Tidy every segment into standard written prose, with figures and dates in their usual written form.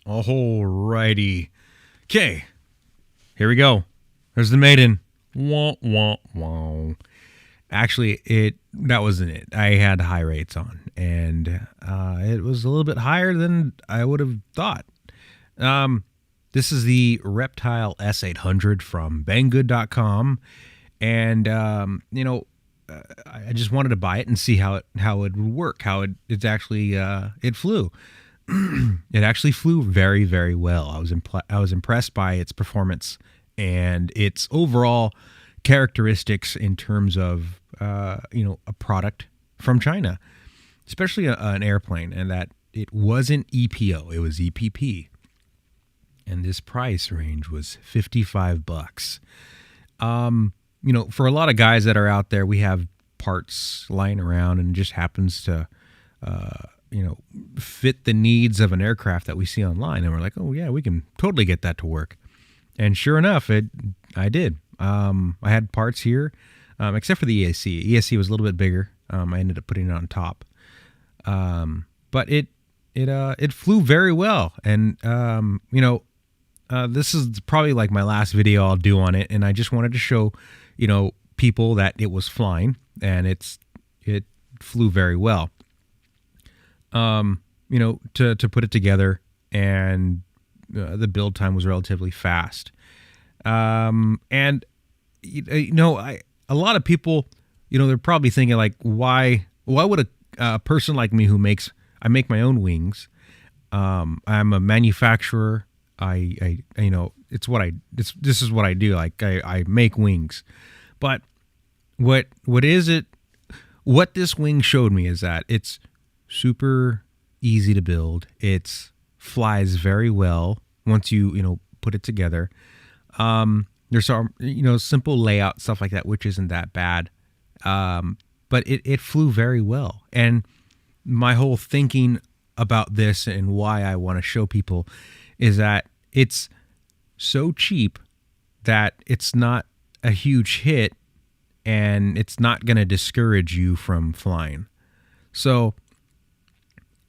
Alrighty. Okay. Here we go. There's the Maiden. Wah, wah, wah. Actually, that wasn't it. I had high rates on, and it was a little bit higher than I would have thought. This is the Reptile S800 from Banggood.com, and I just wanted to buy it and see how it would work. It flew. It actually flew very, very well. I was impressed by its performance and its overall characteristics in terms of a product from China, especially an airplane, and that it wasn't EPO, it was EPP, and this price range was $55. For a lot of guys that are out there, we have parts lying around and it just happens to fit the needs of an aircraft that we see online, and we're like, oh yeah, we can totally get that to work. And sure enough, I did. I had parts here, except for the ESC. ESC was a little bit bigger. I ended up putting it on top, but it flew very well. And this is probably like my last video I'll do on it, and I just wanted to show people that it was flying, and it flew very well. To put it together, and the build time was relatively fast. A lot of people, they're probably thinking like, why would a person like me I make my own wings. I'm a manufacturer. This is what I do. Like I make wings, but what this wing showed me is that it's super easy to build. It flies very well once you put it together. There's some simple layout stuff like that, which isn't that bad. But it flew very well. And my whole thinking about this and why I want to show people is that it's so cheap that it's not a huge hit, and it's not going to discourage you from flying. So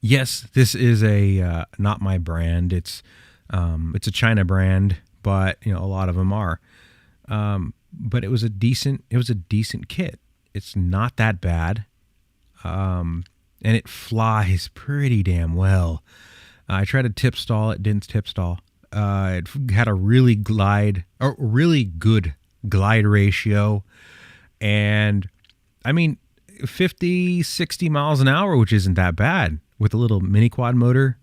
yes, this is not my brand. It's a China brand, but a lot of them are. But it was a decent kit. It's not that bad. And it flies pretty damn well. I tried to tip stall, it didn't tip stall. It had a really good glide ratio, and 50-60 miles an hour, which isn't that bad with a little mini quad motor.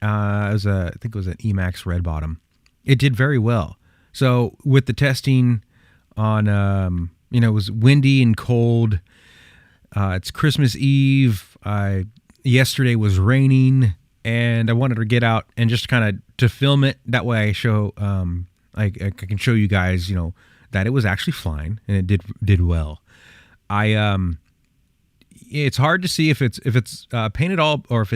I think it was an Emax red bottom. It did very well. So with the testing on, it was windy and cold. It's Christmas Eve. Yesterday was raining, and I wanted to get out and just kind of to film it. That way I show, I can show you guys, that it was actually flying, and it did well. It's hard to see if it's painted all, or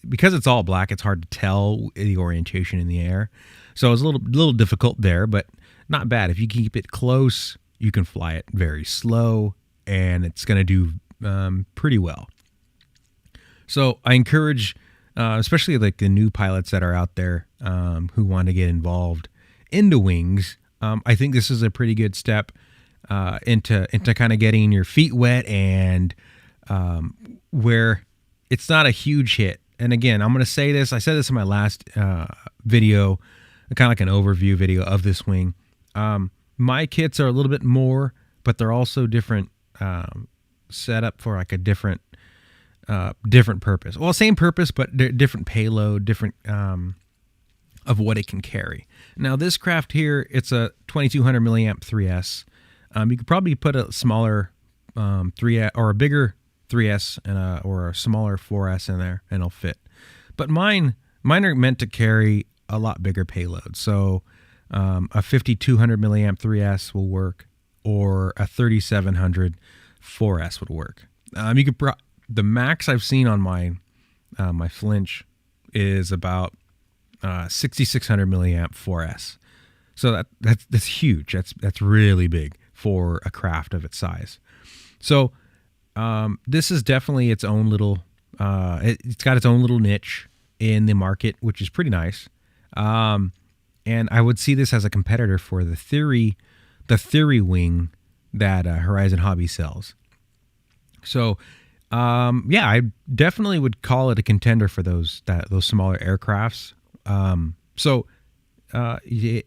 because it's all black, it's hard to tell the orientation in the air. So it was a little difficult there, but not bad. If you keep it close, you can fly it very slow, and it's going to do pretty well. So I encourage, especially like the new pilots that are out there who want to get involved into wings. I think this is a pretty good step into kind of getting your feet wet, and where it's not a huge hit. And again, I'm going to say this. I said this in my last video, kind of like an overview video of this wing. My kits are a little bit more, but they're also different, set up for like a different purpose. Well, same purpose, but different payload, different of what it can carry. Now, this craft here, it's a 2200 milliamp 3S. You could probably put a smaller 3S or a bigger 3S or a smaller 4S in there, and it'll fit. But mine are meant to carry a lot bigger payload. So a 5200 milliamp 3S will work, or a 3700 4S would work. You could the max I've seen on my Flinch is about 6600 milliamp 4S. So that's huge. That's really big for a craft of its size. So this is definitely its own little. It's got its own little niche in the market, which is pretty nice. And I would see this as a competitor for the Theory wing that Horizon Hobby sells. So, yeah, I definitely would call it a contender for those smaller aircrafts. So, I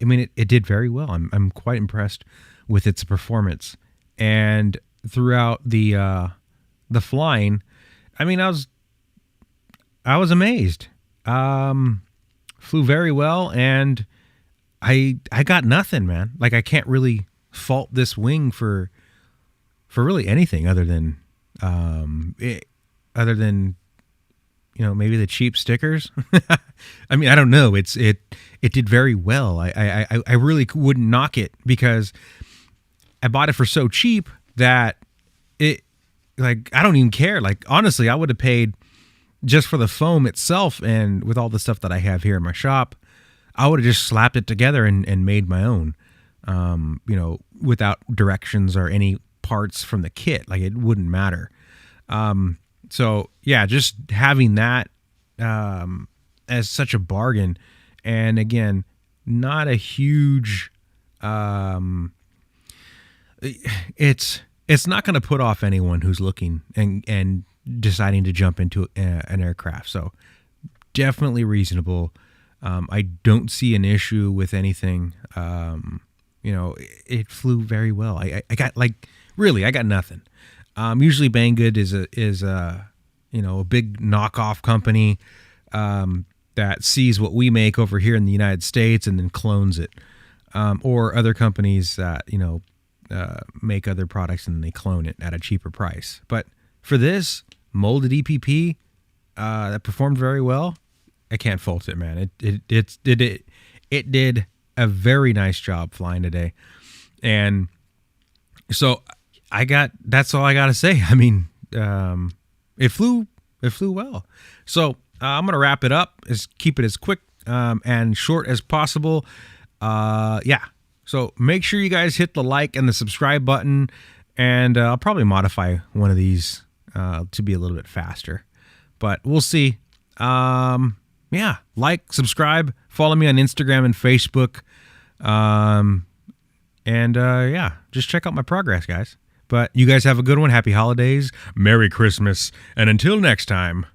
mean, it did very well. I'm quite impressed with its performance, and throughout the flying, I mean, I was amazed. Flew very well, and I got nothing, man. Like, I can't really fault this wing for really anything other than maybe the cheap stickers. I mean, I don't know. It did very well. I really wouldn't knock it because I bought it for so cheap that I don't even care. Like, honestly, I would have paid just for the foam itself, and with all the stuff that I have here in my shop, I would have just slapped it together and made my own, without directions or any parts from the kit. Like, it wouldn't matter. So yeah, just having that as such a bargain, and again, not a huge. It's not going to put off anyone who's looking and deciding to jump into an aircraft. So definitely reasonable. I don't see an issue with anything. It flew very well. I got I got nothing. Usually Banggood is a big knockoff company that sees what we make over here in the United States and then clones it, or other companies that make other products and they clone it at a cheaper price. But for this molded EPP that performed very well, I can't fault it, man. It did a very nice job flying today, and so that's all I got to say. I mean, it flew well. So I'm gonna wrap it up. Keep it as quick and short as possible. Yeah. So make sure you guys hit the like and the subscribe button, and I'll probably modify one of these to be a little bit faster, but we'll see. Yeah, like, subscribe, follow me on Instagram and Facebook, and yeah, just check out my progress, guys. But you guys have a good one. Happy holidays, Merry Christmas, and until next time.